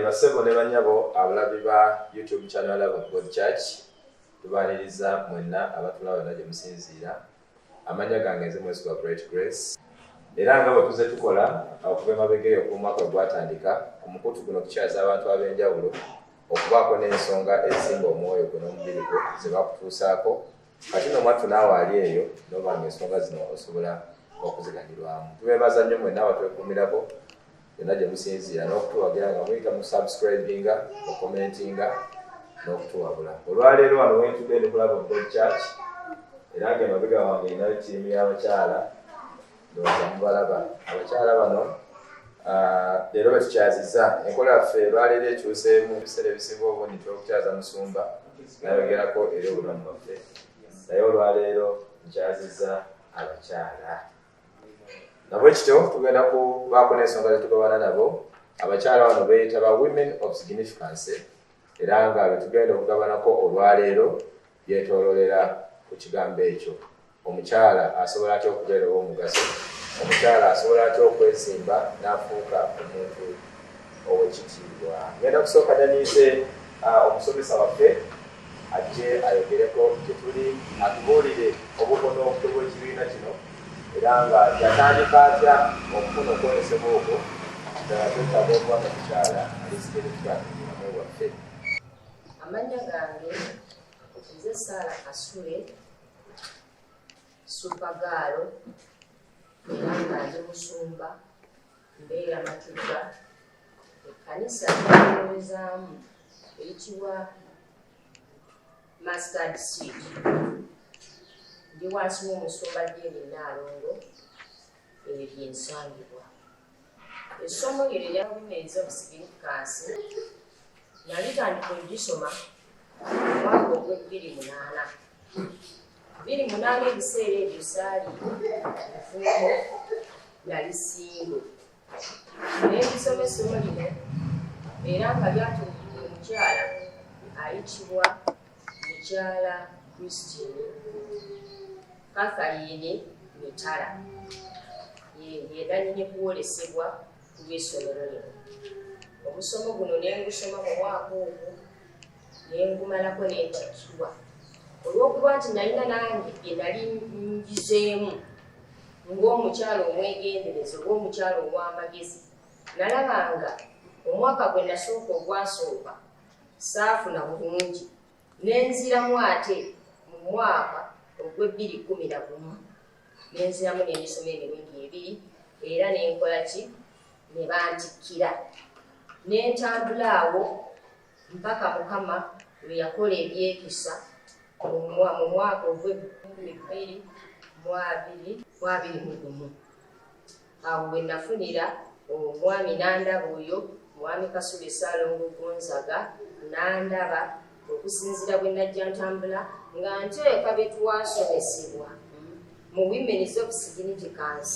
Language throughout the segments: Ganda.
basebo ne banyabo abalabi ba YouTube channel Love of God Church tubaniriza mwenna abatulaba naje musinzira amanya gange mwezi wa Great Grace era nga batuze tukola okuva mabegeyo ku mwaka gwatandika ku mukutu guno kukyaza abantu abenjawulo okubaako n'ensonga ezisinga omwoyo guno omubiri gwo zebakutuusaako kati nomwattu naawe ali eyo nobanga ensonga zino osobola okuziganirwamu tubeebaza nnyo mwenna abatwekuumirako yonna gye musinziira n'okutuwagira nga muyita mu subscribinga okukomentinga n'okutuwabula olwaleero wano wentugende ku Love of God Church era nga emabega wange inayo ttiimu y'abakyala ndowooza mubalaba abakyala bano leero betukyaziza enkola yaffe lwaleero ekyuseemu ebiseera ebisinga obungi twokukyaza musumba nayogerako eri obulamu bwaffe naye olwaleero nkyaziza abakyala nabwe kityo tugenda kubaako n'ensonga zetugabana nabo abakyala bano beeyita ba women of significance era nga betugenda okugabanako olwaleero byetoololera ku kigambo ekyo omukyala asobola atya okubeera ow'omugaso omukyala asobola atya okwesimba n'afuuka omuntu ow'ekitiibwa ngenda kusooka naniise omusomesa waffe ajje ayogereko gyetuli atubuulire obukono obutwe bw'ekibiina kino era nga yatandika atya okufuna okwolesebwa okwo ddala twetaaga okuba omukyala alisigere tutandikiramu waffe. Amanya gange nze Saara Kasule Supagaalo era nga ndi musumba mbeera Matuga ekkanisa ly'okulowezaamu eyitibwa Mustard Seed ndi wansi w'omusumba Jeeni Naalongo ebyo byensangibwa. Essomo lyo erya Women of Significance nalitandika ogisoma mu mwaka ogw'2008 ebiseera ebyo saali nfumbo yali singo naye ndisoma essomo lino era nga lyatuukira omukyala ayitibwa mukyala Christine Catherine Mitala yedanyine kuwolesebwa ku lw'essomero lino. Omusomo guno nengusoma mu mwaka ogwo nengumalako nentikkirwa olw'okuba nti nalina nange bye nali ngizeemu ng'omukyalo omwegendereza oba omukyalo ow'amagezi. Nalabanga omwaka gwe nasooka ogwasooka saafuna bulungi nenziramu ate mu mwaka ogw'2011 nenziramu n'emisoma emirundi 2 era nenkola ki ne bantikkira nentambula awo mpaka Mukama lwe yakola ebyekisa mu mwaka ogw'2021 awo we nafunira omwami n'andaba oyo mwami Kasule Ssaalongo Gonzaga n'andaba okusinziira bwe najja ntambula nga nteeka bye twasomesebwa mu Women of Significance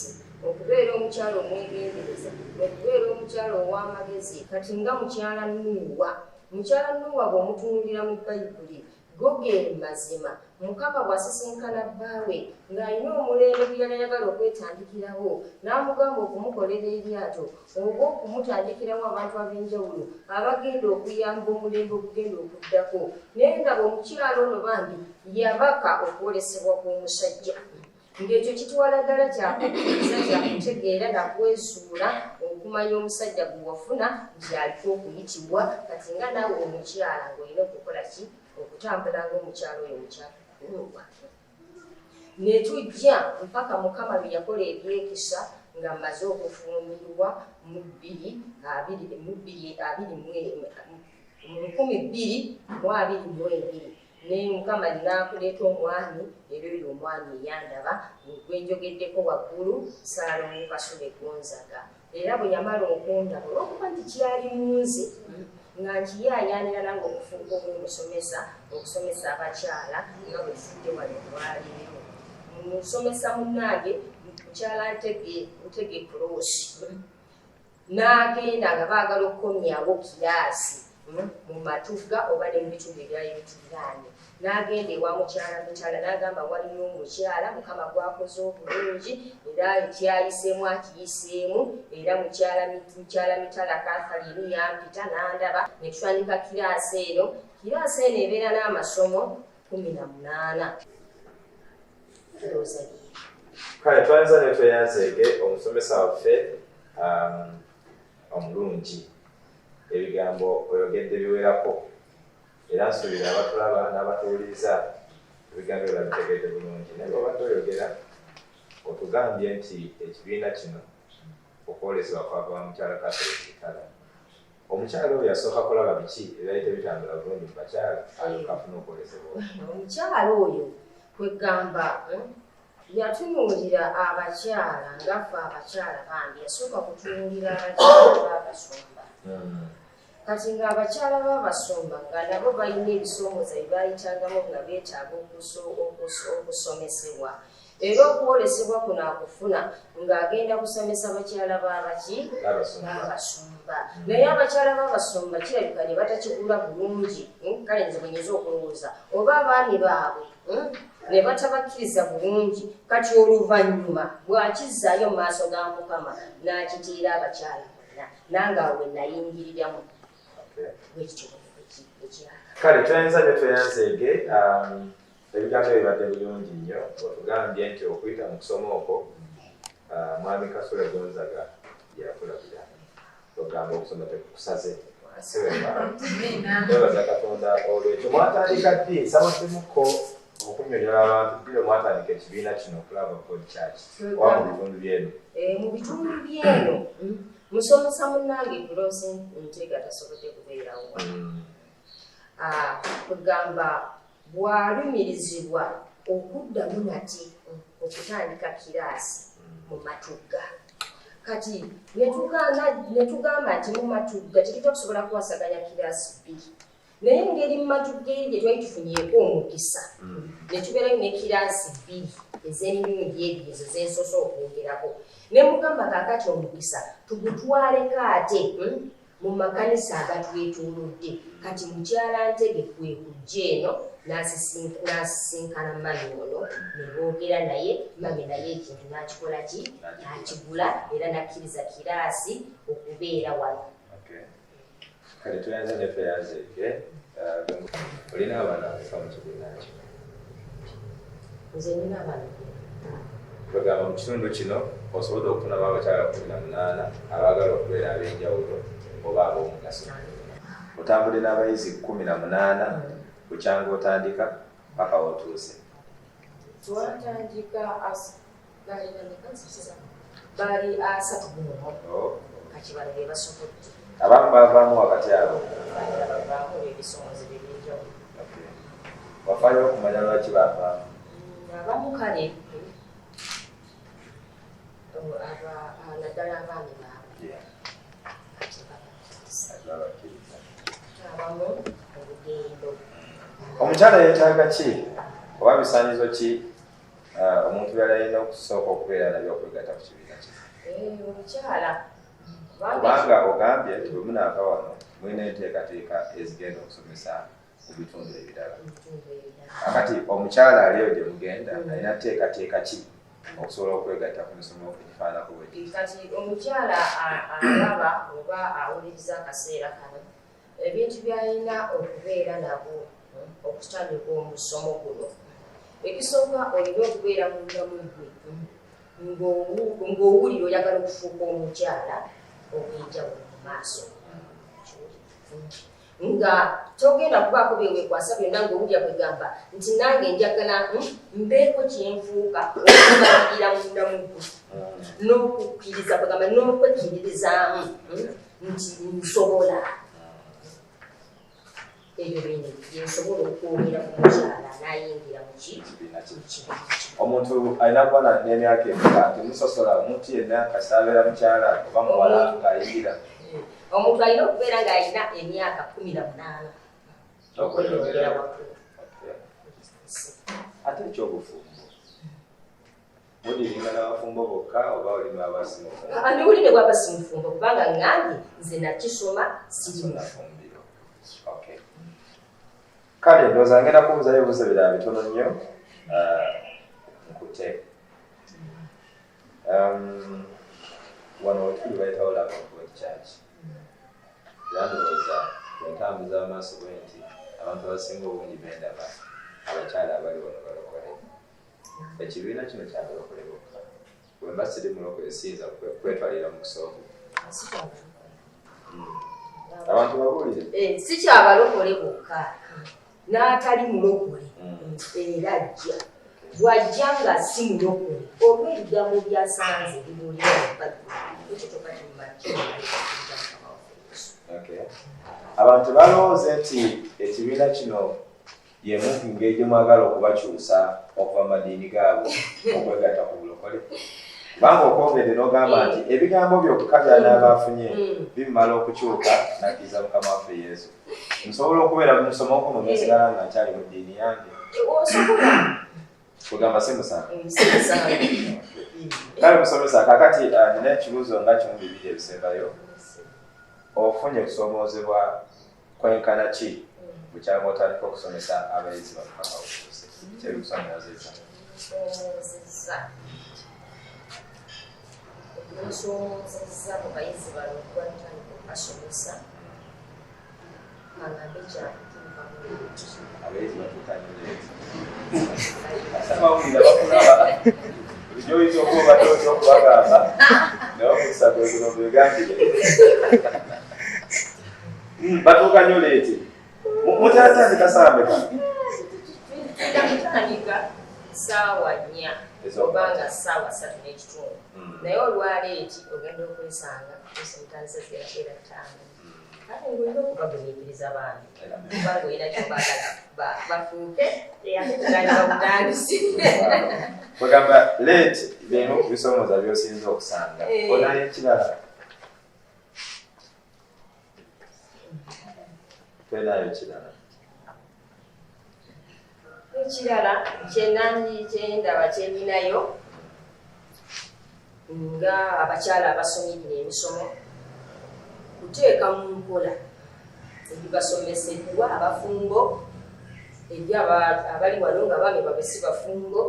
okubeera omukyalo omwegendereza okubeera omukyalo ow'amagezi kati nga mukyala Nuuwa. Mukyala Nuuwa bw'omutunuulira mu Bayibuli go ge mazima Mukama bw'asisinkana bbaawe ng'alina omulembe gwe yali ayagala okwetandikirawo n'amugamba okumukolera eryato oba okumutandikirawo abantu ab'enjawulo abagenda okuyamba omulembe ogugenda okuddako naye nga bw'omukyalo ono bambi yabaka okwolesebwa kw'omusajja ng'ekyo kitwala ddala kyakukkiriza kyakutegeera nakwesuula okumanya omusajja gwe wafuna gy'aliko okuyitibwa kati nga naawe omukyala ng'olina okukola ki okutambula ng'omukyalo oyo omukyala. Ne tujja mpaka Mukama bye yakola ebyekisa nga mmaze okufumbirwa mu 2022 ne Mukama n'akuleeta omwami era oyo omwami eyandaba gwenjogeddeko waggulu Ssaalongo Kasule Gonzaga era bwe yamala okundaba olw'okuba nti kyali munze nga nkiyaayaanira nange okufuuka obw'omusomesa okusomesa abakyala nga bwe zidde wano olwaleero musomesa munnange mukyala Ntege Kloosi n'agenda nga baagala okukomyawo kiraasi mu Matuga oba ne mu bitundu ebyali bituliraanye n'agenda ewa mukyala n'agamba waliyo omukyala mukama gwakoze obulungi era ekyayiseemu akiyiseemu era mukyala mitala Catherine yampita n'andaba ne tutandika kiraasi eno ebeera n'amasomo 18. Kale twanza ne tweyanzeege omusomesa waffe omulungi ebigambo oyogedde biwerako era nsuubira abatulaba n'abatuwuliriza ebigambo ebyo babitegedde bulungi naye obadde oyogera otugambye nti ekibiina kino okwolesebwa kwava wa mukyala Catherine Kitala. Omukyala oyo yasooka kulaba biki ebyali tebitambula bulungi mu bakyala alokafuna okwolesebwa? Omukyala oyo kwegamba yatunuulira abakyala ngaffe abakyala bambi yasooka kutunuulira abakyala b'abasumba. Kati ng'abakyala b'abasumba nga nabo balina ebisoomooza bye baayitangamu nga beetaaga okusomesebwa. Era okwolesebwa kuno akufuna ng'agenda kusomesa abakyala b'abasumba. Naye abakyala b'abasumba kirabika ne batakigula bulungi, kale nze bwenyeza okulowooza oba abaami baabwe ne batabakkiriza bulungi, kati oluvannyuma bw'akizzaayo mu maaso ga Mukama n'akitiira abakyala bonna nange awo we nayingiriramu. Kale tuyinza ne tweyanzeege ebigambo ebyo bibadde bulungi nnyo otugambye nti okuyita mu kusoma okwo mwami Kasule Gonzaga yakulabira ogamba okusoma tekukusaze twebaza Katonda olwekyo mwatandika ddi nsabaddemuko okunnyonnyola abantu ddiro mwatandika ekibiina kino okulaba Bond Church wa mu bitundu byeno. Mu bitundu byeno musomesa munnange Gross Ntega tasobodde kubeerawo kugamba bw'alumirizibwa okuddamu nate okutandika kiraasi mu Matugga. Kati ne tugamba nti mu Matugga tetujja kusobola kuwasaganya kiraasi bbiri, naye engeri mu Matugga eri gye twali tufunyeeko omukisa ne tubeerayo ne kiraasi bbiri ez'emirundi ebiri ezo z'ensoso okwongerako. Ne mugamba kaakati omukisa tugutwaleko ate mu makanisa agatwetoolodde. Kati mukyala Ntege kwe kujja eno n'asisinkana mami ono ne boogera naye, mami naye ekintu n'akikola ki n'akigula era n'akkiriza kiraasi okubeera wano. Kale tuyanze ne tweyanzeege olina abaana abafa mu kibiina kyo? Nze nina abaana kwegamba mu kitundu kino osobodde okufunamu abakyala 18 abaagala okubeera ab'enjawulo oba ab'omugaso. Otambule n'abayizi 18 bukyanga otandika paka wotuuse. Twatandika bali 31 kati bano be basobodde. Abamu baavaamu wakati abo. Bavaamu ebisomoozo by'enjawulo. Wafaayo okumanya lwaki baavaamu? Abamu kale naddala abaami baabwe abamu olugendo. Omukyala yeetaaga ki oba bisaanyizo ki omuntu byali alina okusooka okubeera nabyo okwegatta ku kibiina kye? Omukyala kubanga ogambye nti bwe munaava wano mulina enteekateeka ezigenda okusomesa mu bitundu ebirala. Akati omukyala aliyo gye mugenda alina nteekateeka ki okusobola okwegatta ku misomo egifaanako bwe giti? Kati omukyala alaba oba awuliriza akaseera kano ebintu by'alina okubeera nabo okutandika omusomo guno. Ekisooka olina okubeera munda mu ggwe ng'owulira oyagala okufuuka omukyala ogw'enjawulo mu maaso. Nga togenda kubaako byeweekwasa byonna ng'owulira kwegamba nti nange njagala mbeeko kyenfuuka okubalagira munda mu ggwe n'okukkiriza kwegamba n'okwekkirizaamu nti nsobola. Ebyo bino byensobola okwogera ku mukyala n'ayingira mu kibiina kino. Omuntu alina kuba n'emyaka emeka temusosola omuntu yenna kasita abeera mukyala oba muwala ng'ayingira. Omuntu alina okubeera ng'alina emyaka 18 okweyongera waggulu. Ate ekyobufumbo mudiringa n'abafumbo bokka oba olima abasimufumbo? Ani olime bw'abasimufumbo kubanga ngange nze nakisoma siri mufumbiro. Okay. 18 Kale tuyanze ne tweyanzeege. Omukyala yeetaaga ki oba bisaanyizo ki omuntu byali alina okusooka okubeera nabyo okwegatta ku kibiina kye? kale ndowooza ngenda kubuuzayo ebibuuzo birala bitono nnyo nkute wano wetuli bayitawo Lavington Church era ndowooza bwentambuza amaaso bwe nti abantu abasinga obungi bendaba abakyala abali wano balokole ekibiina kino kyabalokole bokka bwemba siri mulokole siyinza kwetwalira mu kusooka abantu babuulire si kyabalokole bokka n'atali mulokole era ajja bw'ajja nga si mulokole oba ebigambo byasanze bibuulira ekyo abantu balowooza nti ekibiina kino y'emu ngeri gye mwagala okubakyusa okuva mu madiini gaabwe okwegatta ku bulokole kubanga okwogedde n'ogamba nti ebigambo byokka by'anaabafunye bimala okukyuka nakkiriza mukama waffe yesu nsobola okubeera mumusomoko mu nesigala nga nkyali mu ddiini yange kugamba si musango kale musomesa kakati nina ekibuuzo nga kimu bibiri ebisembayo ofunye okusomoozebwa kwenkana ki bukyanga otandika okusomesa abayizi bamukama okuuse kyebikusomoozeza nsomozezza mu bayizi bano okubatandika okubasomesa angambe kyakutuuka mulungi abayizi batuuka nyoleeti bakulaba ebyoyinza okuba batooza okubagamba nabakusakozino begambire batuuka nyoleeti mutatandika saameka tutandika saawa 4 obanga saawa 3 n'ekitundu naye olwaleeti ogenda okwesanga esentandisa zeraera 5 kale ng'olina okubagumiikiriza bantu kubanga olina kyobaagala bafuuke ate tutandika butandisi bagamba leeti bino kubisomooza byosinza okusanga onayo ekirala twenayo ekirala ekirala kyendaba kyeninayo nga abakyala abasomyire emisomo kuteeka mu nkola ebibasomeseddwa abafumbo ebyo abali wano nga bange babe si bafumbo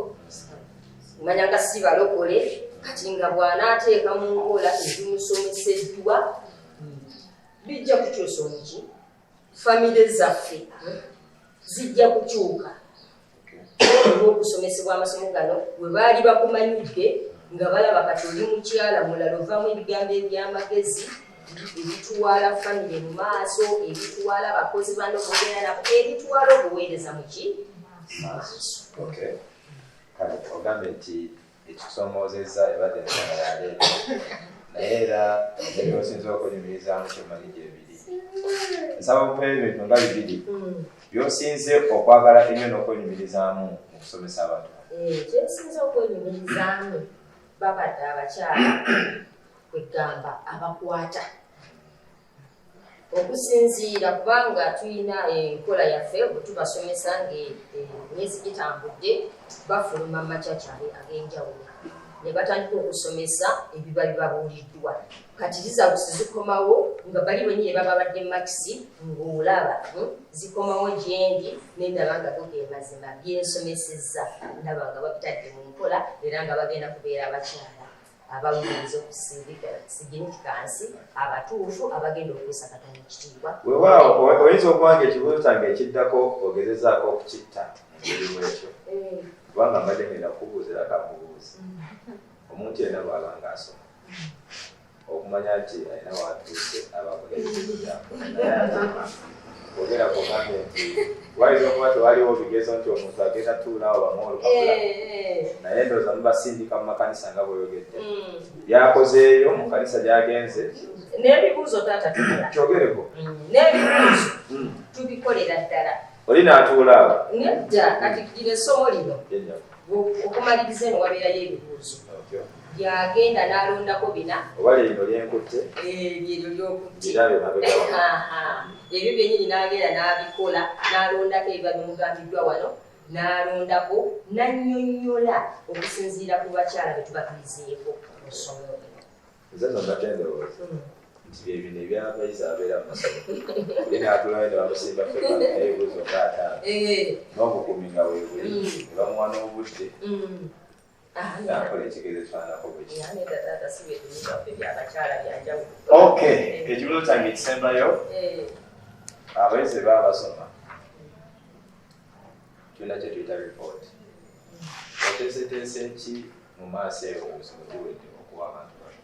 manya nga si balokole kati nga bw'anaateeka mu nkola ebimusomeseddwa bijja kukyusa omuki famire zaffe zijja kukyuka olw'okusomesebwa amasomo gano bwe baali bakumanyidde nga balaba kati oli mukyala mulala ovamu ebigambo eby'amagezi ebitwala famire mu maaso ebitwala abakozi bano bogera nabo ebitwala obuweereza muki kale ogambe nti ekikusomoozezza ebadde ensonga yaleeta naye era ebyosinza okunyumirizaamu kyomanyi gyebiri nsaba bupeeyo ebintu nga bibiri byosinze okwagala ennyo n'okwenyumirizaamu mu kusomesa abantu kyensinza okwenyumirizaamu babadde abakyala kwegamba abakwata okusinziira kubanga tulina enkola yaffe bwetubasomesa ngaemyezi gitambudde bafuluma macakyale ag'enjawulo ne batandika okusomesa ebibali babuuliddwa kati zikomawo nga bali wenyini baba badde makisi ng'olaba zikomawo gyendi nendaba nga goge mazima byensomesezza ndaba nga babitadde mu nkola era nga bagenda kubeera abakyala abawuliriza okusignifikansi abatuufu abagenda okuwesa Katonda ekitiibwa weewaawo oyinza okubanga ekibuuzo kyange ekiddako ogezezaako okukitta mulimu ekyo kubanga mbadde ngenda kukubuuzira kamubuuzi omuntu yenna bw'aba ng'asoma okumanya nti alina watuuse abaogera kugambe nti wayinza okuba tewaliwo bigezo nti omuntu agenda tuulaawo bamwolukakula naye ndowooza mubasindika mu makanisa nga bweyogedde byakozeeyo mu kanisa gyagenze n'ebibuuzo taata kyogereko n'ebibuuzo tubikolera ddala oli n'atuulaawo nedda kati gira essomo lino okumaliriza eno wabeerayo ebibuuzo byagenda n'alondako bina oba lino lyenkutte ebyo lyokutte ebyo byenyini n'agenda n'abikola n'alondako ebiba bimugambiddwa wano n'alondako n'annyonnyola okusinziira ku bakyala be tubakirizeeko mu ssomo lino nze no mbatendowooza nti byebino ebyabayizi abeera mu masomero ye n'atulayo ne bamusimba feba naye ebuuzo ng'ataano n'obukumi nga weebuli ne bamuwa n'obudde nakola ekigezo ekifaananako bwe kiti. Okay, ekibuzo kyange ekisembayo abayizi baba basoma tulina kye tuyita report oteeseteese ki mu maaso eyo obusomo buwedde okuwa abantu bano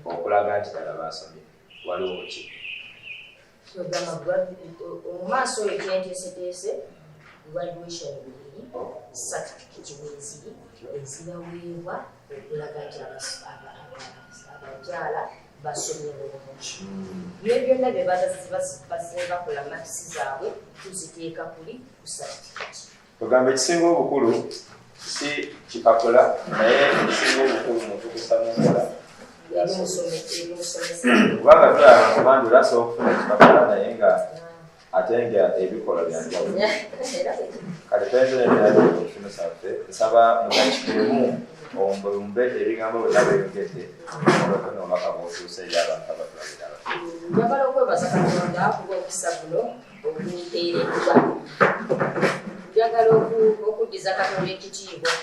okulaga nti ddala basomye waliwo ki mu maaso oyo kyenteeseteese graduation bibiri certificate weziri eziraweebwa okulaga nti abakyala basomye bulungi bye byonna bye bakola makisi zaabwe tuziteeka kuli ku certificate. Ogamba ekisinga obukulu si kipapula naye ekisinga obukulu muntu kusamukola kubanga tulaba kumandi olasobola okufuna ekipapula naye nga ate nga ebikola byanjawulo kale twenzererayo okusomesa ffe nsaba mugakikirimu ombulumbe ebigambo bwe nabeyogedde olwokona omaka bwotuuse eri abantu abatulabira njagala okwebaza Katonda kubw'omukisa guno ogunteereddwa njagala okuddiza Katonda ekitiibwa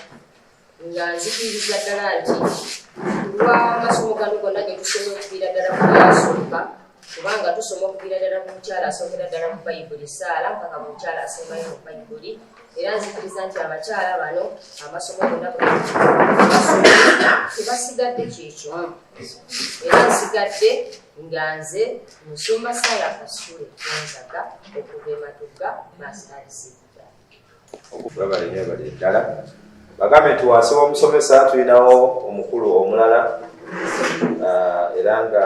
nga nzikiriza ddala nti lwa amasomo gano gonna ge tusoma okuviira ddala ku yasooka kubanga tusoma okuviira ddala ku mukyala asookera ddala mu bayibuli saala mpaka mu mukyala asembayo mu bayibuli era nzikiriza nti abakyala bano amasomo gonna tebasigadde kyekyo era nsigadde nga nze musoma saala kasule Gonzaga okuva Ematuga Master's okubabalenya bali ddala bagambe nti wansi w'omusomesa tulinawo omukulu omulala era nga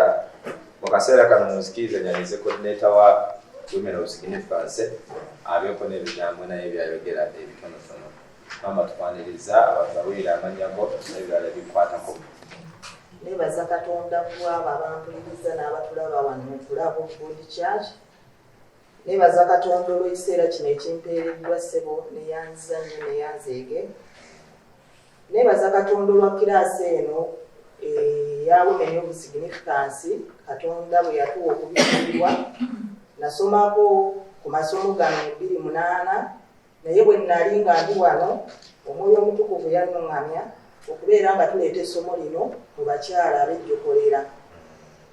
mu kaseera kano muzikirize nyanize coordinator wa Women of Significance abyeko n'ebigambo naye byayogera ebitonotono mama twaniriza abantu bawulira amannya go n'ebirala bikwatako. Nebaza Katonda kuwaba abampuliriza n'abatulaba wano mu Kulabo Good Church. Nebaza Katonda olw'ekiseera kino ekimpeereddwa ssebo neyanziza nnyo neyanzeege. Nebaza Katonda olwa kiraasi eno eya Women of Significance Katonda bwe yatuwa okubikulirwa nasomako ku masomo gano 28 naye bwe nnali nga ndi wano Omwoyo Omutukuvu yannuŋŋamya okubeera nga tuleeta essomo lino mu bakyala ab'ejjokolera.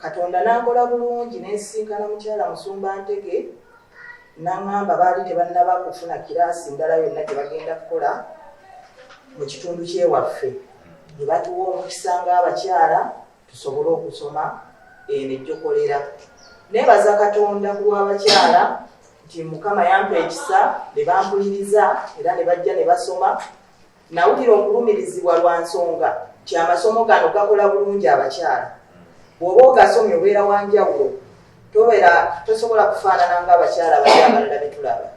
Katonda n'ankola bulungi n'ensisinkana mukyala Musumba Ntege n'aŋŋamba baali tebannaba kufuna kiraasi ndala yonna gye bagenda kukola mu kitundu kyewaffe ne batuwa omukisa ng'abakyala tusobole okusoma eno ejjokolera. Nebaza Katonda ku lw'abakyala nti Mukama yampa ekisa ne bampuliriza era ne bajja ne basoma. Nawulira okulumirizibwa lwa nsonga nti amasomo gano gakola bulungi abakyala. Bw'oba ogasomye obeera wanjawulo tosobola kufaanana ng'abakyala bali abalala be tulaba.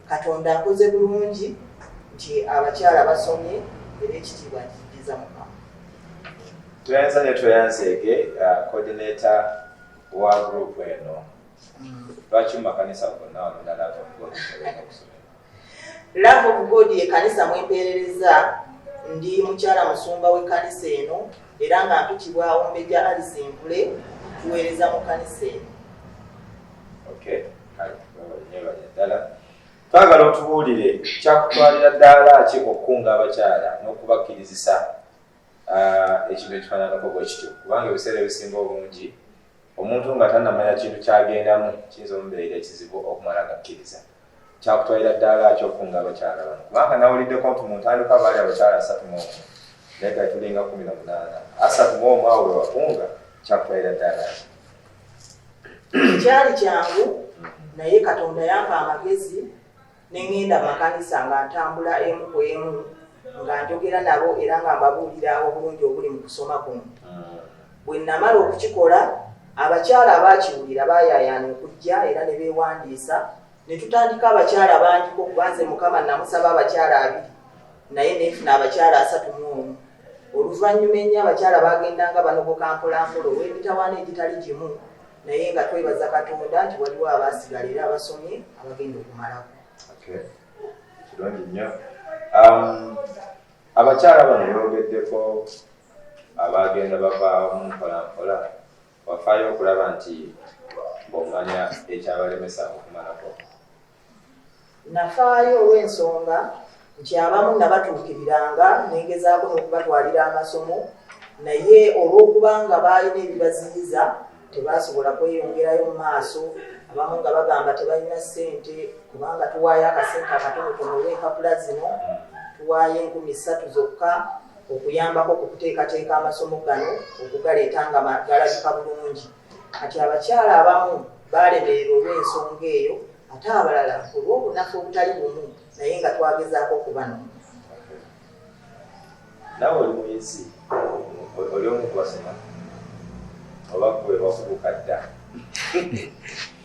Katonda akoze bulungi nti abakyala basomye era ekitiibwa nkijjiza Mukama. Tuyanza ne Tweyanzeege coordinator wa group eno lwaki mu makanisa gonna walonda Love of God Love of God y'ekkanisa mwempeerereza ndi mukyala musumba w'ekkanisa eno era nga mpitibwa Ombejja Alice Mpule tuweereza mu kkanisa eno. Okay, ddala twagala otubuulire kyakutwalira ddala ki okukunga abakyala n'okubakkirizisa ekintu ekifaananako bwe kityo kubanga ebiseera ebisinga obungi omuntu nga tannamanya kintu kyagendamu kiyinza omubeera ekizibu okumala gakkiriza. Kyakutwalira ddala ki okukunga abakyala bano kubanga nawuliddeko nti mu ntandikwa baali abakyala 31 naye kati tulinga 18 31 awo we wakunga kyakutwalira ddala ki? Kyali kyangu naye Katonda yampa amagezi neŋŋenda mu makanisa nga ntambula emu ku emu nga njogera nabo era nga mbabuulira obulungi obuli mu kusoma kuno. Bwe nnamala okukikola abakyala abaakiwulira baayaayaana okujja era ne beewandiisa ne tutandika abakyala bangiko kuba nze Mukama namusaba abakyala 2 naye neefuna abakyala 31. Oluvannyuma ennyo abakyala baagendanga banogoka mpolampola olw'emitawaana egitali gimu naye nga twebaza Katonda nti waliwo abaasigala era abasomye abagenda okumalako. Kirungi nnyo. Abakyala bano boogeddeko abagenda bavaamu mpolampola wafaayo okulaba nti omanya ekyabalemesa okumalako? Nafaayo olw'ensonga nti abamu nabatuukiriranga nengezaako n'okubatwalira amasomo naye olw'okubanga baalina ebibaziyiza tebasobola kweyongerayo mu maaso. Abamu nga bagamba tebalina ssente kubanga tuwaayo akasente akatonotono olw'empapula zino, tuwaayo 3,000 zokka okuyambako ku kuteekateeka amasomo gano okugaleeta nga galabika bulungi. Kati abakyala abamu baalemererwa olw'ensonga eyo, ate abalala olw'obunafu obutali bumu naye nga twagezaako okubanona. Naawe oli muyizi, oli omu kubasoma oba gwe wakubuka dda?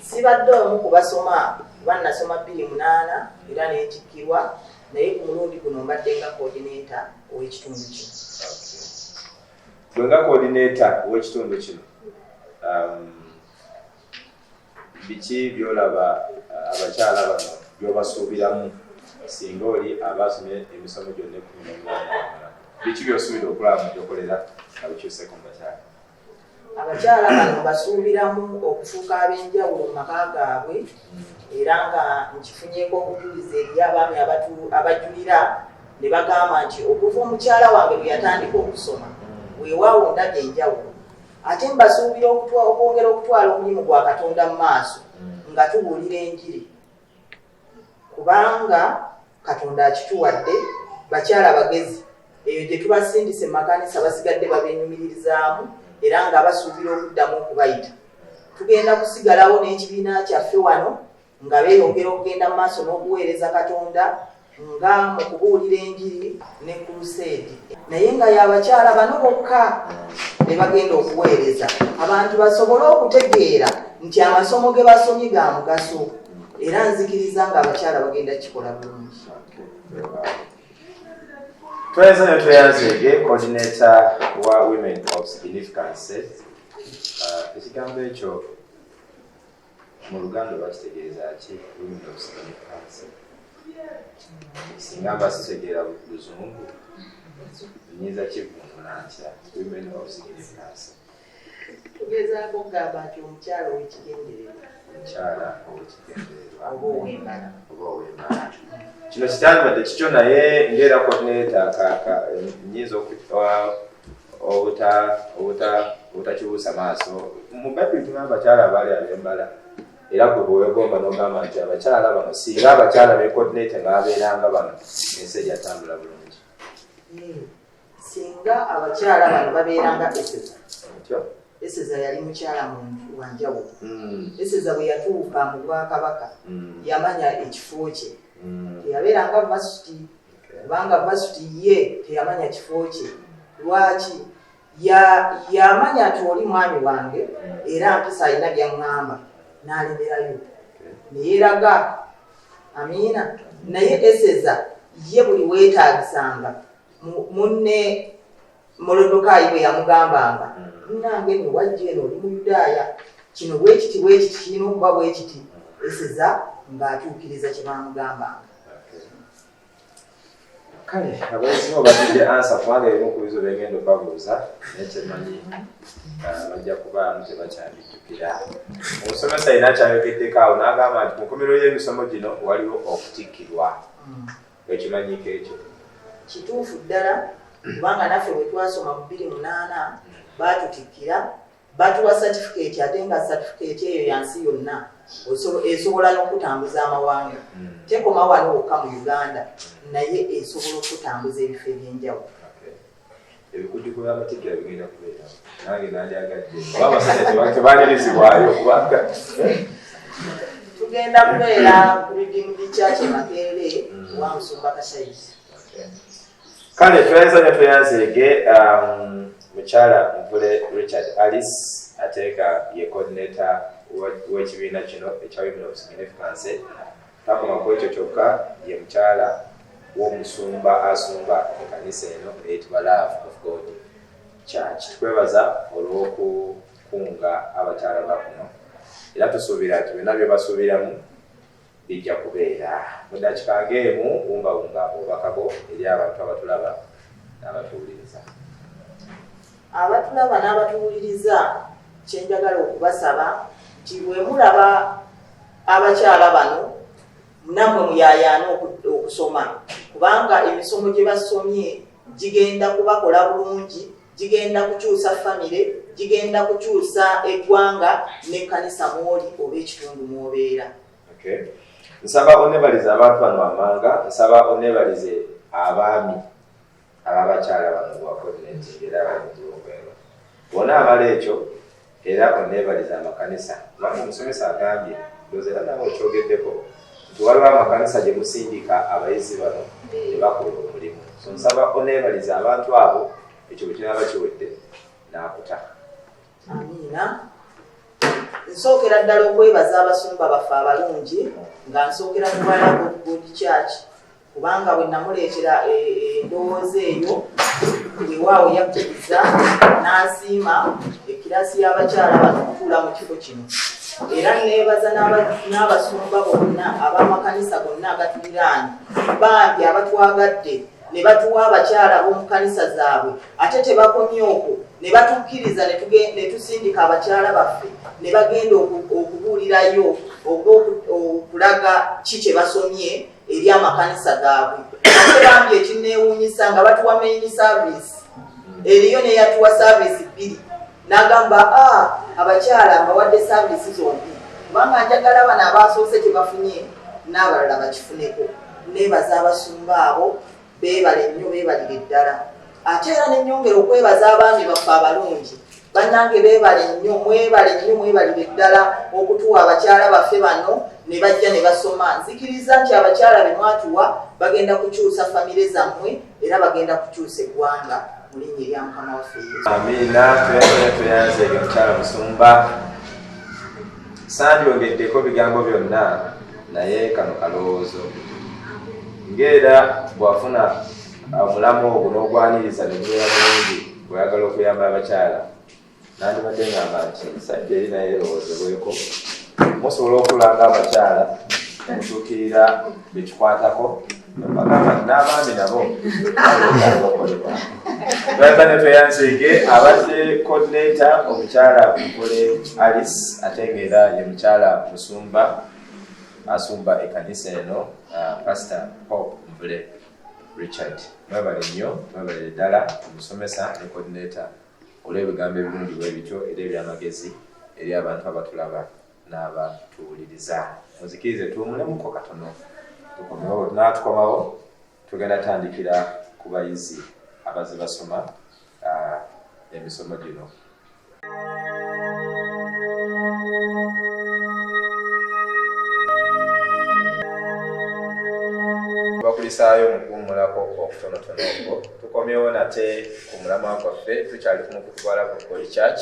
Sibadde omu kubasoma kuba nasoma 2008 era n'etikkirwa, naye ku mulundi guno mbadde nga coordinator ow'ekitundu kino. Gwe nga coordinator ow'ekitundu kino, biki byolaba abakyala bano byobasuubiramu singa oli abasomye emisomo gyonna 18? Biki byosuubira okulaba mu gyokolera nga bikyuseko mu bakyala? Abakyala bano basuubiramu okufuuka ab'enjawulo mu maka gaabwe, era nga nkifunyeeko obujulizi eri abaami abajulira ne bagamba nti okuva omukyala wange bwe yatandika okusoma weewaawo ndabye enjawulo. Ate mbasuubira okwongera okutwala omulimu gwa Katonda mu maaso nga tubuulira enjiri, kubanga Katonda akituwadde bakyala bagezi. Eyo gye tubasindise mu makanisa basigadde babeenyumiririzaamu era nga basuubira okuddamu okubayita. Tugenda kusigalawo n'ekibiina kyaffe wano nga beeyongera okugenda mu maaso n'okuweereza Katonda nga mu kubuulira enjiri ne crusade. Naye nga y'abakyala bano bokka be bagenda okuweereza abantu basobole okutegeera nti amasomo ge basomye ga mugaso, era nzikiriza nga abakyala bagenda kikola bulungi. Tweyanzeege coordinator wa Women of Significance. Ekigambo ekyo mu Luganda bakitegeeza ki? Women of Significance singa mba sitegeera Luzungu nyinza kivunula ntya? Women of Significance tugezaako okugamba nti omukyala ow'ekigendererwa. Omukyala ow'ekigendererwa oba ow'emmala. Kino kitandibadde kikyo, naye ng'era coordinator nyinza obutakibuusa maaso. Mu Bayibuli tugamba abakyala abaali ab'embala, era gwe bwewegomba n'ogamba nti abakyala bano singa abakyala be coordinator ng'abeeranga bano ensi ejatambula bulungi. Singa abakyala bano babeeranga Eseza yali mukyala muntu wa njawulo. Eseza bwe yatuuka mu Bwakabaka yamanya ekifo kye. Teyabeeranga vasuti, kubanga vasuti ye teyamanya kifo kye. Lwaki? Yamanya nti oli mwami wange era mpisa alina by'aŋŋamba n'alemerayo ne yeeraga. Amiina. Naye Eseza ye buli weetaagisanga munne Molodokaayi bwe yamugambanga, nange nno wajja eno oli Muyudaaya, kino bwe kiti kirina okuba bwe kiti. Eseza ng'atuukiriza kye bamugambanga. Kale abayizi bo badde ansa kubanga ebimu ku bizo begenda obabuuza naye kyemanyi bajja kubaamu tebakyabijjukira. Omusomesa alina akyayogeddeko awo n'agamba nti mu nkomerero y'emisomo gino waliwo okutikkirwa. Ekimanyiiko ekyo kituufu ddala, kubanga naffe bwe twasoma mu 2008 baatutikkira, batuwa certificate, ate nga certificate eyo yansi yonna esobola n'okutambuza amawanga. Tekoma wano wokka mu Uganda, naye esobola okutambuza ebifo eby'enjawulo. Ebikujuko by'amatikkira bigenda kubeera nange nandyagadde oba abasajja tebaanirizibwayo kubanga tugenda kubeera ku Redeemed Church e Makerere wa Musumba Kasaizi. Kale tweyanzeege mukyala Nvule Richard Alice ateeka ye coordinator w'ekibiina kino ekya Women of Significance. Takoma ku ekyo kyokka ye mukyala w'omusumba asumba ekkanisa eno eyitibwa Love of God Church. Tukwebaza olw'okukunga abakyala bakuno, era tusuubira nti byonna bye basuubiramu bijja kubeera. Mu ddakiika ng'emu wungawunga obubaka bwo eri abantu abatulaba n'abatuwuliriza. Abatulaba n'abatuwuliriza, kyenjagala okubasaba nti bwe mulaba abakyala bano nammwe muyayaane okusoma kubanga emisomo gye basomye gigenda kubakola bulungi, gigenda kukyusa famire, gigenda kukyusa eggwanga n'ekkanisa mwoli oba ekitundu mwobeera. Nsaba onebalize abantu bano amanga, nsaba onebalize abaami ababakyala bano bwakoordinating era abalimuzibukwero bona amala ekyo era onebalize amakanisa kubanga omusomesa agambye ndoozi era nawe okyogeddeko nti waliwo amakanisa gye musindika abayizi bano ne bakola omulimu. So nsaba onebalize abantu abo ekyo bwe kinaba kiwedde n'akuta. Amiina. Nsookera ddala okwebaza abasumba baffe abalungi nga nsookera ku Balago God Church kubanga bwe namuleetera endowooza eyo weewaawo yakkiriza n'asiima ekirasi y'abakyala bano okutuula mu kifo kino. Era neebaza n'abasumba bonna ab'amakanisa gonna agatuliraanye bambi abatwagadde ne batuwa abakyala b'omu kanisa zaabwe ate tebakomye okwo ne batukkiriza ne tusindika abakyala baffe ne bagenda okubuulirayo okulaga ki kye basomye eri amakanisa gaabwe. Ate bambi ekineewuunyisa nga batuwa main service eriyo neyatuwa service 2 n'agamba abakyala mbawadde service zombi kubanga njagala bano abasoose kye bafunye n'abalala bakifuneko. Neebaza abasumba abo beebale nnyo beebalire ddala. Ate era n'ennyongera okwebaza abaami baffe abalungi bannange beebale nnyo mwebalire ddala okutuwa abakyala baffe bano ne bajja ne basoma. Nzikiriza nti abakyala be mwatuwa bagenda kukyusa famire zammwe era bagenda kukyusa eggwanga mu linnya erya Mukama waffe Yesu. Amiina. Tuyanzeege mukyala Musumba. Sandyogeddeko bigambo byonna naye kano kalowoozo ng'era bw'afuna omulamu ogwo n'ogwaniriza ne gubeera bulungi bw'ayagala okuyamba abakyala nandibadde ngamba nti sajja eri naye erowoozebweko musobola okulanga abakyala mutuukirira bekikwatako bagamba nti n'abaami nabo okolebwa. Twagala tweyanzeege abadde coordinator omukyala Mukole Alice ate ng'era ye mukyala Musumba asumba ekkanisa eno Pastor Hope Mvule Richard. Mwebale nnyo, mwebale ddala omusomesa ne coordinator olw'ebigambo ebirungi bwe bityo era eby'amagezi eri abantu abatulaba n'abatuwuliriza. Muzikirize tuwumulemuko katono tukomewo. N'atukomawo tugenda tandikira ku bayizi abazze basoma emisomo gino. Bakulisaayo mukuwumulako okutonotono okwo. Tukomyewo nate ku mulamwa gwaffe tukyali ku mukutu gwa Balago God Church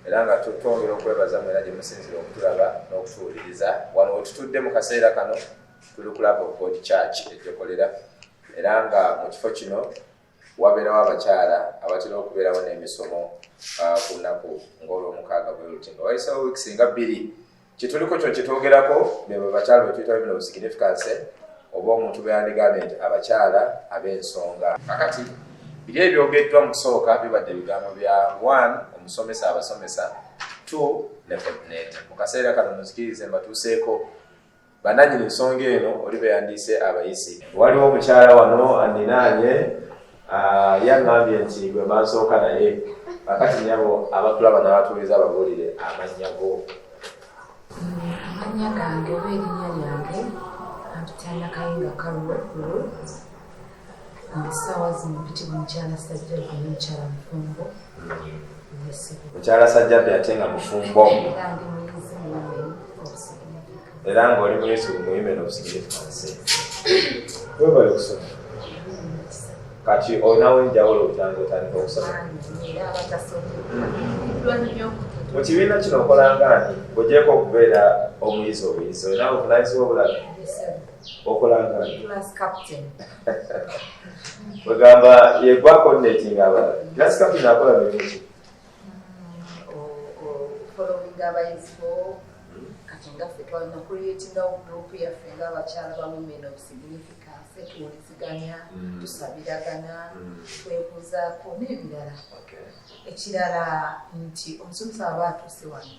era nga tutwongera okwebaza mwera gye musinzira okutulaba n'okutuwuliriza. Wano we tutudde mu kaseera kano tuli ku Balago God Church ejjokolera era nga mu kifo kino wabeerawo abakyala abatera okubeerawo n'emisomo ku lunaku ng'olwomukaaga bwe luti nga wayisawo wiiki nga 2. Kituliko kyo kitwogerako bebo bakyala bwe tuyita bino significance oba omuntu beyandigambye nti abakyala ab'ensonga. Kakati biri ebyogeddwa mu kusooka bibadde ebigambo bya 1 omusomesa abasomesa, 2 ne coordinator. Mu kaseera kano muzikirize mbatuuseeko bannannyini nsonga eno oli beyandiise abayizi. Waliwo omukyala wano andinaanye yaŋŋambye nti gwe bansooka naye kakati nyabo abatulaba n'abatuuliza ababuulire amannya go. Amannya gange oba erinnya lyange Mpitanya Kayinga Kaluwe essaawa zino mpitibwa mukyala Sajjabbi n'omukyala Mufumbo. Mukyala Sajjabbi ate nga Mufumbo Era ndi muyizi mu Women of Significance. era ng'oli muyizi mu Women of Significance. Webale okusoma. Kati olinawo enjawulo otanga otandika okusoma. Era abatasomye Mu kibiina kino okolanga nti bw'ogyeko okubeera omuyizi obuyizi olinawo obuvunaanyizibwa obulala okolanga nti class captain. wegamba yegwa coordinating abalala. Class captain akola mirimu ki? Following abayizi kati nga ffe twalina creatingawo group yaffe ng'abakyala ba women of significance tuwuliziganya tusabiragana twebuuzaako n'ebirala ekirala nti omusomesa aba atuuse wano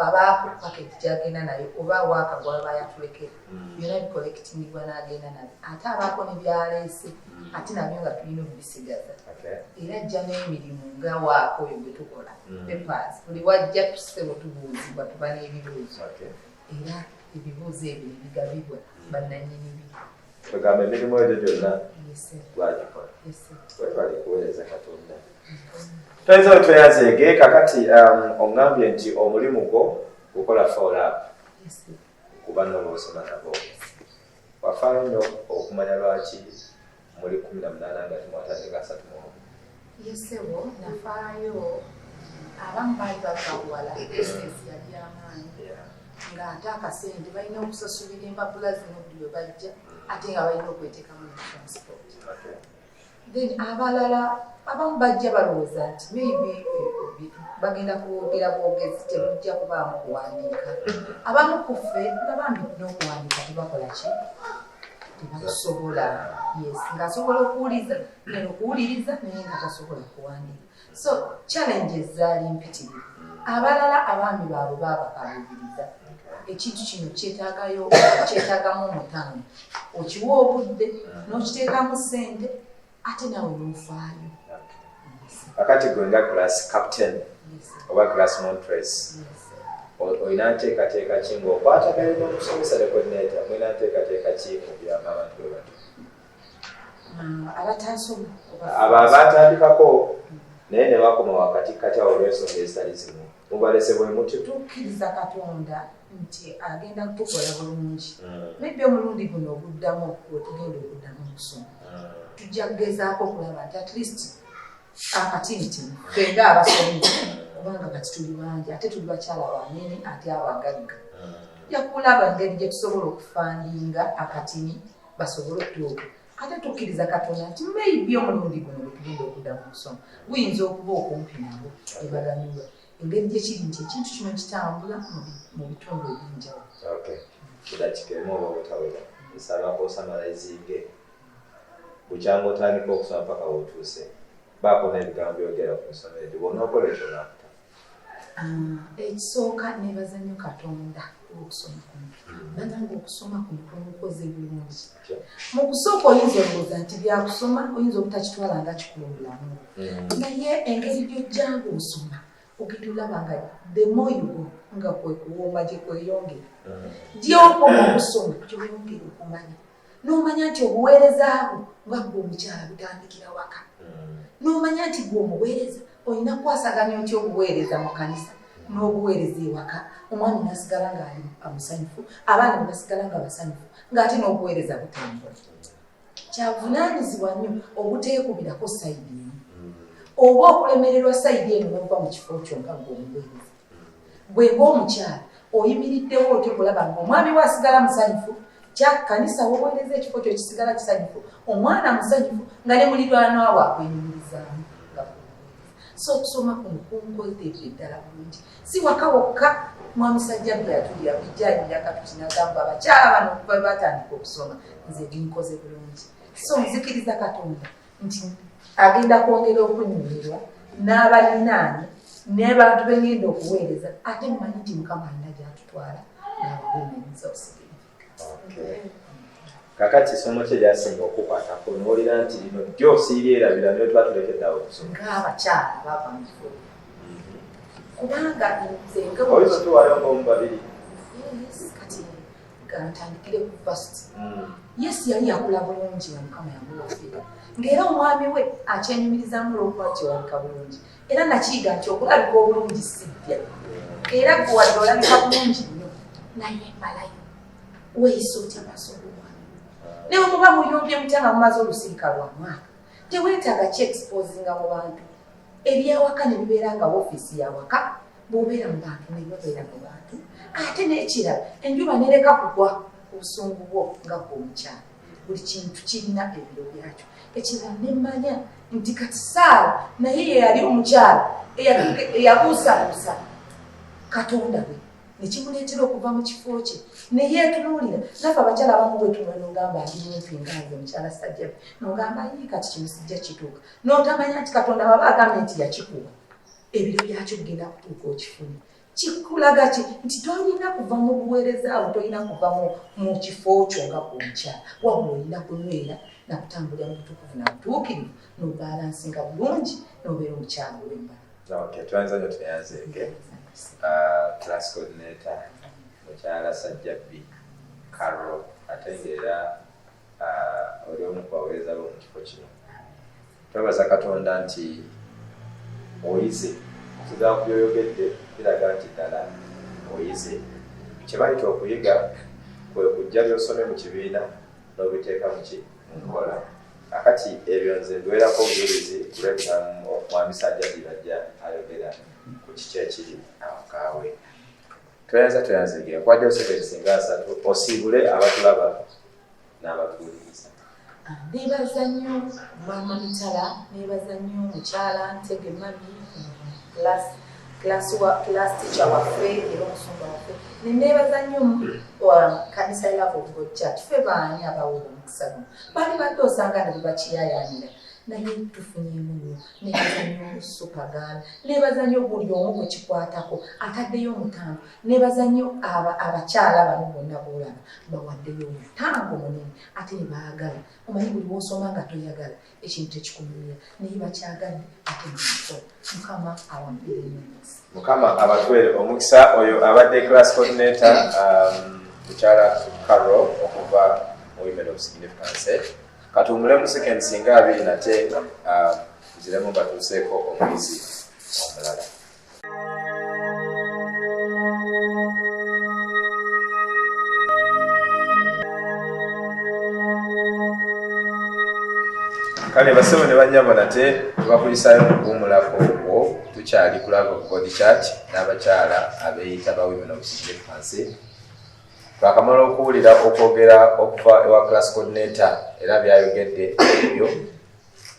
aba package gyagenda nayo oba waaka gwaba yatulekera byonna bikolektingibwa n'agenda nabyo ate abaako ne byaleese ate nabyo nga tulina okubisigaza era ajja n'emirimu nga waako oyo gwe tukola papers buli wajja tusebo tubuuzibwa tuba n'ebibuuzo era ebibuuzo ebyo nebigabibwa bannannyini bi tugamba emirimu egyo gyonna gwagikola webali kuweereza Katonda. Tuyinza otweyazeege kakati oŋŋambye nti omulimu gwo gukola follow-up ku bano boosoma nabo wafaayo nnyo okumanya lwaki muli 18 nga timwatandika 31. Yesebo nafaayo abamu baali bavabuwala business yali y'amaanyi ng'ate akasente balina okusasulira empapula zino buli lwe bajja ate nga balina okweteekamu ne transport. Then abalala abamu bajja balowooza nti maybe bagenda kwogera bwogezi tebujja kubaamu kuwandiika. Abamu ku ffe nga bambi n'okuwandiika tebakola ki tebakusobola ng'asobola okuwuliriza naye nga tasobola kuwandiika. So challenges zaali mpitirivu. Abalala abaami baabwe baabakaluubiriza ekintu kino kyetaagamu omutaano okiwa obudde n'okiteekamu ssente ate nawe n'ofaayo. Akati gwe nga class captain oba class montress olina nteekateeka ki ng'okwatagana n'omusomesa ne coordinator mulina nteekateeka ki okuyamba abantu bwe bato abatasoma abo abatandikako naye ne bakoma wakati kati awo olw'ensonga ezitali zimu mubalese bwe mutyo tukkiriza Katonda nti agenda kutukola bulungi maybe omulundi guno oguddamu wetugenda okuddamu okusoma tujja kugezaako okulaba nti at least akatinitini fenga abasomi kubanga kati tuli bangi ate tuli bakyala banene ate abagagga tujja kulaba engeri gye tusobola okufandinga akatini basobole okutuuka ate tukkiriza Katonda nti maybe omulundi guno wetugenda okuddamu okusoma guyinza okuba okumpi nabo ebaganyulwa engeri gye kiri nti ekintu kino kitambula mu bitundu eby'enjawulo. kidakikemu oba obutawera nsaba osamalayizinge bukyanga otandika okusoma paka wotuuse baako n'ebigambo byogera ku nsoma egyo bwonna okola ekyo nakuta. Ekisooka nebaza nnyo Katonda okusoma kuno nagamba okusoma kuno kumukoze bulungi. Mu kusooka oyinza olowooza nti byakusoma oyinza obutakitwala nga kikulu bulamu naye engeri gy'ojjanga osoma ogenda olaba nga the more you go nga kwekuwooma gye kweyongera gy'okoma okusoma gy'oyongera okumanya n'omanya nti obuweereza bwo nga gwe omukyala butandikira waka n'omanya nti gwe omuweereza olina kukwasaganya otya obuweereza mu kanisa n'obuweereza ewaka omwami nasigala ng'ali amusanyufu abaana ne basigala nga basanyufu ng'ate n'obuweereza butambula. Kyavunaanyizibwa nnyo obuteekubirako sayidi emu oba okulemererwa sayidi eno n'ova mu kifo kyo nga gwe omuweereza. Bwe ng'omukyala oyimiriddewo otyo okulaba ng'omwami we asigala musanyufu kyakanisa wobuweereza ekifo kyo kisigala kisanyufu omwana musanyufu nga ne muliraanwa we akwenyumirizaamu nga so okusoma kuno kunkoleddde ddala bulungi si waka wokka mwamisajja byatulira bijjajira katukinagamba abakyala bano okuva batandika okusoma nze binkoze bulungi. So nzikiriza Katonda nti agenda kwongera okunyumirwa n'abalinaani n'abantu bengenda okuweereza ate mumanyi nti Mukama alina gy'atutwala n'ababuumiza osignificance. Kakati isomo kye lyasinga okukwatako n'olira nti lino jjo siryerabira niyo tuba tulekeddeawo okusoma ng'abakyala bava mu kifo kubanga nze oyinza otuwaayo ng'omu babiri kati ntandikire ku first Yesu yali yakula bulungi nga Mukama yamuwaffira ng'era omwami we akyenyumirizaamu olw'okuba kyewalika bulungi era nakiyiga nti okulabika obulungi sijja era gwe wadde olabika bulungi nnyo naye malayo weeyisa otya maaso g'omwami ne bwe muba muyombye mutya nga mumaze olusirika lwa mwaka teweetaaga ki-exposinga mu bantu ebyawaka ne bibeera nga woofiisi yawaka bw'obeera mu bantu ne babeera mu bantu ate n'ekirala enjuba nereka kugwa obusungu bwo nga bw'omukyala buli kintu kirina ebiro byakyo. Ekirala ne mmanya nti kati Saala naye ye yali omukyala eyabuusabuusa katonda we nekimuleetera okuva mu kifo kye neyeetunuulira naffe abakyala abamu bwetunula nogamba ndi mumpi ngange omukyala sajja nogamba yi kati kino sijja kituuka n'otamanya nti katonda baba agambye nti yakikuwa ebiro byakyo bigenda kutuuka okifune kikulaga ki nti tolina kuva mu buweereza awo tolina kuva mu kifo kyo nga ku mukyala wabula olina kunywera nakutambulira mu butukuvu na butuukirivu n'obalansinga bulungi n'obeera omukyala w'embala. Twanza nyo tuyanzeege class coordinator mukyala Sajjabbi Carol ate ng'era oli omu ku baweereza b'omu kifo kino. Twebaza Katonda nti oyize okuva ku byoyogedde biraga nti ddala oyize kye bayita okuyiga kwe kujja by'osome mu kibiina n'obiteeka mu nkola. Akati ebyo nze ndwerako obujulizi kulebutamu omwami Sajjabbi bajja ayogera ku kiki ekiri awakaawe. Tweyanzeege nkwadde osekere singa asatu osiibule abatulaba n'abatuwuliriza. Neebaza nnyo maama Mitala, neebaza nnyo mukyala Ntege Mami, class teacher waffe era omusumba waffe. Neebaza nnyo kanisa Love of God Church. Ffe baani abawuula omukisa guno bali badde osanga nabo bakiyaayaanira naye tufunyeemu nnyo. Neebaza nnyo Supagala, neebaza nnyo buli omu gwe kikwatako ataddeyo omutango. Neebaza nnyo abakyala bano bonna boolaba bawaddeyo omutango munene ate ne baagala. Omanyi buli bw'osoma nga toyagala ekintu tekikunyumira naye bakyagadde ate nemukola. Mukama awampire emikisa. Mukama abatwere omukisa. Oyo abadde class coordinator mukyala Carol okuva mu Women of Significance. Katuumule mu second singa 2 nate nziremu batuuseeko omuyizi omulala. Kale basebo ne banyabo nate tubakulisaayo mu kuwumulako obwo tukyali ku Love of God Church n'abakyala abeeyita ba Women of Significance. Twakamala okuwulira okwogera okuva ewa class coordinator era byayogedde ebyo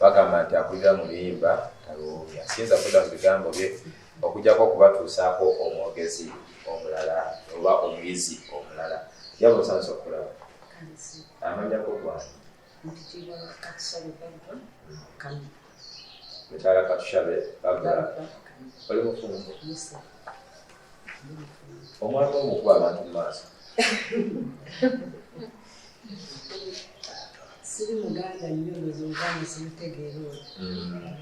bagamba nti akulira mu biyimba talooya. Siyinza kudda mu bigambo bye okujjako okubatuusaako omwogezi omulala oba omuyizi omulala. Yaba osansa okulaba amanyako gwani Mukyala Katushabe Bagala oli mufumbo omwana omukuba abantu mu maaso. Siri Muganda nnyo lwozongana simutegeera oyo.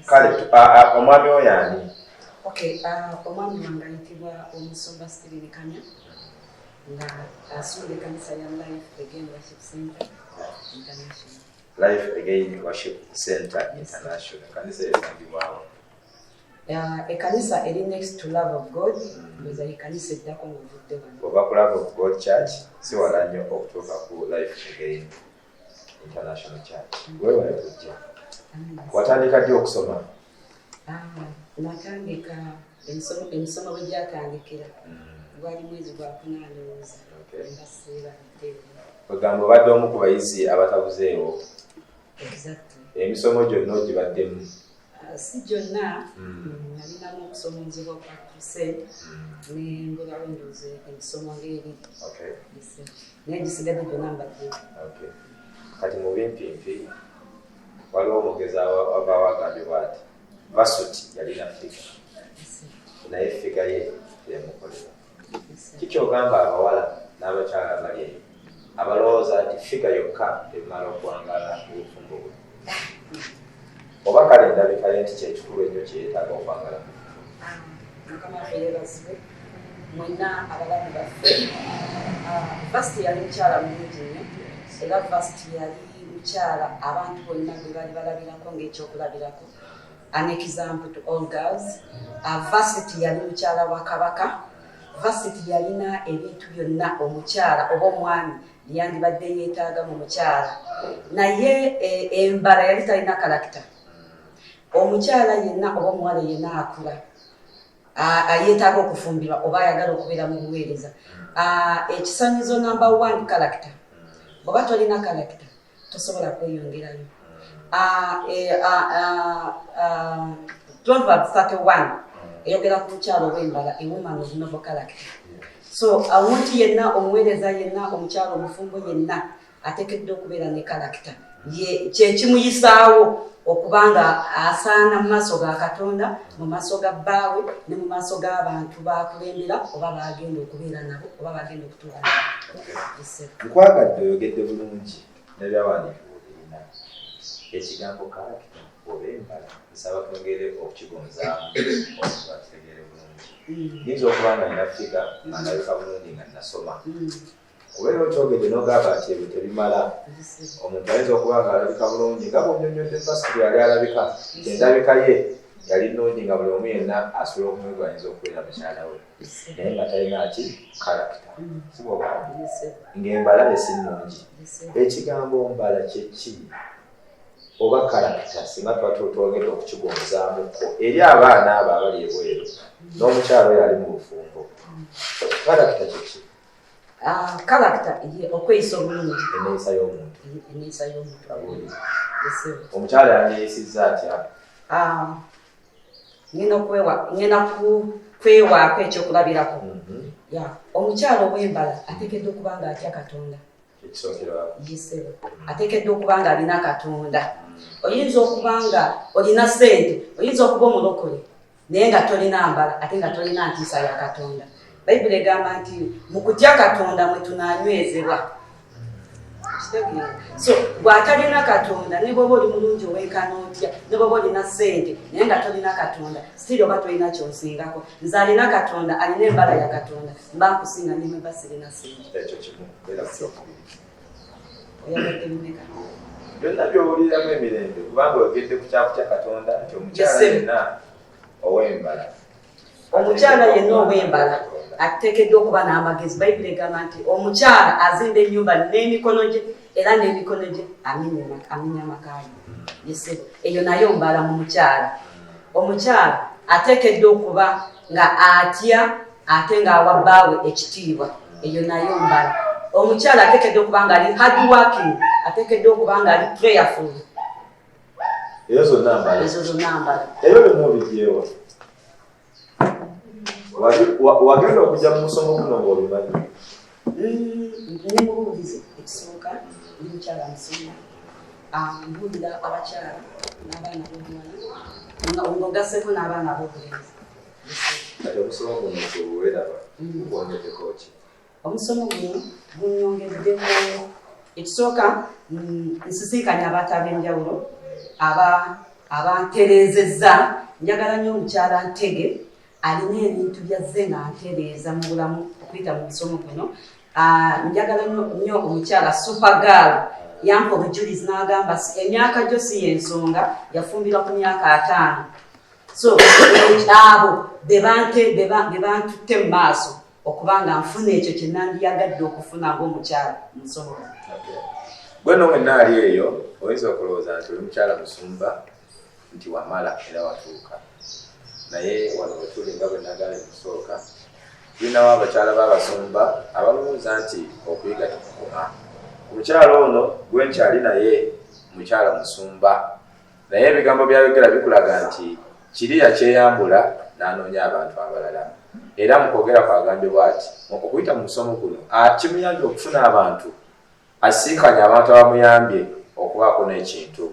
Kale omwami oyo ani? Omwami wange ayitibwa Omusumba Stephen Kanya nga asuula ekkanisa ya Life Again Worship Center International. Life Again Worship Center International. Kanisa esangibwawo. Ekkanisa eri next to Love of God. Ndoza ekkanisa eddako ng'ovudde wano. Ova ku Love of God Church si wala nnyo okutuuka ku Life Again International Church. Weewale kujja. Watandika ddi okusoma? Natandika emisomo bwe gyatandikira gwali mwezi gwa 4 alowooza nga seebadde. Ogamba obadde omu ku bayizi abatabuzeewo. Exactly. Emisomo gyonna ogibaddemu? Si gyonna nalinamu okusomozebwa kwa crusade nengolawo ndowooza emisomo ng'eri naye gisigadde gyonna mbadde. Kati mu bimpimpi waliwo omugezi avaawo agambibwa ati Vasuti yalina figa naye figa ye teyamukolera. Kikyogamba abawala n'abakyala bali eyo abalowooza nti figa yokka temala okuwangaala obufumbo bwe. Oba kale ndabika ye nti kyekikulu ennyo kyeyeetaaga okwangala. Mukama waffe yeebazibwe mwenna abalamu baffe. Vasiti yali mukyala mulungi nnyo era Vasiti yali mukyala abantu bonna gwe bali balabirako ng'ekyokulabirako. An example to all girls. Vasiti yali mukyala wa Kabaka. Vasiti yalina ebintu byonna omukyala oba omwami yandibadde yeetaaga mu mukyala naye embala yali talina kalakita. Omukyala yenna oba omuwala yenna akula yeetaaga okufumbirwa oba ayagala okubeera mu buweereza. Ekisanizo number 1 kalakita. Bw'oba tolina kalakita tosobola kweyongerayo. Proverbs 31 eyogera ku mukyalo ow'embala a woman of noble character. So omuntu yenna omuweereza yenna omukyalo omufumbo yenna ateekeddwa okubeera ne character kyekimuyisaawo okubanga asaana mu maaso ga Katonda, mu maaso ga bbaawe ne mu maaso g'abantu bakulembera oba bagenda okubeera nabo oba bagenda okutuula nabo. Nkwagadde oyogedde bulungi n'ebyawandiikibwa birina ekigambo character oba embala nsaba twongere okukigonzaamu okuba tutegeere bulungi. Yinza okuba nga nina figa nga ndabika bulungi nga nasoma kubeera okyogedde n'ogamba nti ebyo tebimala. Omuntu ayinza okuba nga alabika bulungi nga bw'onnyonnyodde Pascal yali alabika endabika ye yali nnungi nga buli omu yenna asobola okumwegwanyiza okubeera mukyala we naye nga talina ki character sibwoba ng'embala esi nnungi. Ekigambo mbala kyeki oba character singa tuba twogedde okukigonzaamuko eri abaana abo abali ebweru n'omukyalo oyo ali mu bufumbo. Character kyeki? Character okweyisa obulungi, enneeyisa y'omuntu. enneeyisa y'omuntu. Omukyala yanneeyisizza atya? ngenda kwewaako ekyokulabirako. Omukyalo ow'embala ateekeddwa okuba nga atya Katonda. Yesebo ateekeddwa okuba nga alina Katonda. Oyinza okuba nga olina ssente, oyinza okuba omulokole naye nga tolina mbala ate nga tolina ntiisa ya Katonda. Bayibuli egamba nti mu kutya Katonda mwe tunaanywezebwa. So bw'atalina Katonda ne bw'oba oli mulungi owenkana otya ne bw'oba olina ssente naye nga tolina Katonda sitiri oba tolina kyonsingako. Nze alina Katonda alina embala ya Katonda mba nkusinga ne mwe basirina ssente. Ekyo kimu beera kukyokubiri. Oyagedde bimeka? Byonna by'owuliramu emirembe kubanga oyogedde ku kyakutya Katonda nti omukyala yenna ow'embala. Omukyala yenna ow'embala ateekeddwa okuba n'amagezi. Bayibuli egamba nti omukyala azimba ennyumba n'emikono gye era n'emikono gye aminya amakaali. Yesebo eyo nayo mbala mu mukyala. Omukyala ateekeddwa okuba nga atya ate ng'awa bbaawe ekitiibwa. Eyo nayo mbala. Omukyala ateekeddwa okuba nga ali hard working, ateekeddwa okuba nga ali prayerful. Ezo zonna mbala. Ezo zonna mbala. Ebyo bye mubigyewa. Wagenda okujja mu musomo guno ng'obimanyi? Ne mubuulize ekisooka ndi mukyala musoma. Mbuulira abakyala n'abaana b'obuwala ng'ogasseko n'abaana b'obulenzi. Kati omusomo guno gweweraba gwongeddeko ki? Omusomo guno gunyongeddemu ekisooka nsisinkanya abantu ab'enjawulo abantereezezza. Njagala nnyo omukyala ntege alina ebintu byazze nga ntereeza mu bulamu okuyita mu musomo guno. Njagala nnyo omukyala Supergirl yampa obujulizi n'agamba emyaka gyo si y'ensonga yafumbirwa ku myaka 5. So abo be bantutte mu maaso okuba nga nfuna ekyo kye nandiyagadde okufuna ng'omukyala mu musomo guno. Gwe n'omwenna ali eyo oyinza okulowooza nti oli mukyala musumba nti wamala era watuuka. Naye wano wetuli nga bwe nagala ekusooka tulinawo abakyala b'abasumba abalowooza nti okuyiga tekukoma. Omukyala ono gwe nkyali naye mukyala musumba naye ebigambo byayogera bikulaga nti kiriya kyeyambula n'anoonya abantu abalala. Era mu kwogera kwagambye bw'ati okuyita mu musomo guno kimuyambye okufuna abantu asinkanye abantu abamuyambye okubaako n'ekintu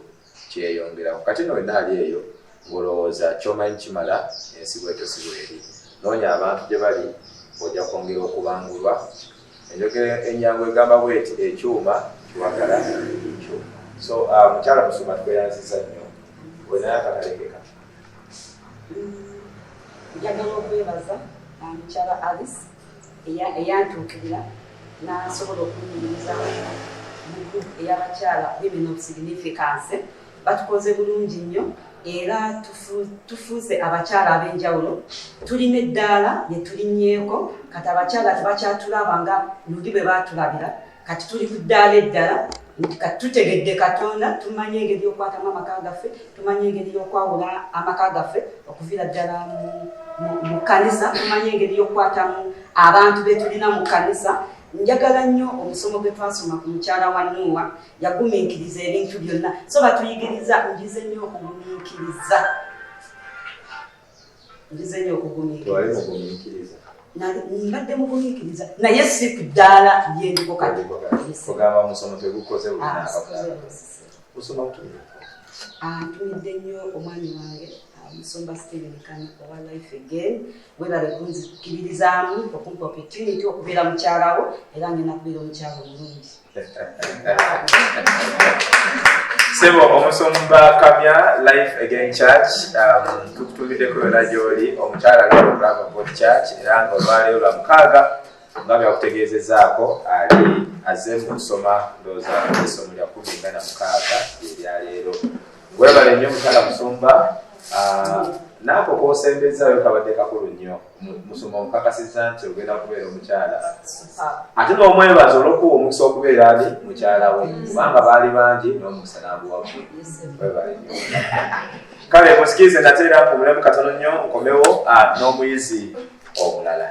kyeyongeraho. Kati no wenna ali eyo ng'olowooza ky'omanyi kimala ensi bwetyo si bweri. Noonya abantu gye bali ojja kwongera okubangulwa. Enjogera ennyangu egamba bweti ekyuma kiwagala kyuma. So mukyala musumba tukweyanziza nnyo wenaye akatalekeka. Njagala okwebaza mukyala Alice eyantuukirira n'asobola okunyumiriza mu group ey'abakyala women of significance. Batukoze bulungi nnyo era tufuuse abakyala ab'enjawulo. Tulina eddaala lye tulinnyeeko kati abakyala tebakyatulaba nga luli bwe baatulabira. Kati tuli ku ddaala eddala nti kati tutegedde Katonda, tumanye engeri y'okwatamu amaka gaffe, tumanye engeri y'okwawula amaka gaffe okuviira ddala mu kkanisa, tumanye engeri y'okwatamu abantu be tulina mu kkanisa. Njagala nnyo omusomo gwe twasoma ku mukyala wa Nuuwa yagumiikiriza ebintu byonna. So batuyigiriza njize nnyo okugumiikiriza. nzize nnyo twali mugumiikiriza mbadde mugumiikiriza naye si ku ddaala lyendiko kati kugamba omusomo tegukoze musoma ntumidde nnyo omwami wange Musumba Stephen Kanya owa Life Again webale kunzikiririzaamu okumpa opportunity okubeera mukyalawo era ngenda kubeera omukyalo mulungi Sebo Omusumba Kamya Life Again Church tukutumiddeko yonna gy'oli omukyala lwa Bravo God Church era nga olwaleero lwa mukaaga nga byakutegeezezaako ali azze mu kusoma ndowooza essomo lya 16 eryaleero webale nnyo mukyala Musumba naako kosembezaayo kabadde kakulu nnyo Musumba omukakasizza nti ogenda kubeera omukyala ate n'omwebaza olw'okuwa omukisa okubeera ali mukyala we kubanga baali bangi n'omukisa n'aguwamu webale nnyo kale musikize nateera mpumulemu katono nnyo nkomewo n'omuyizi omulala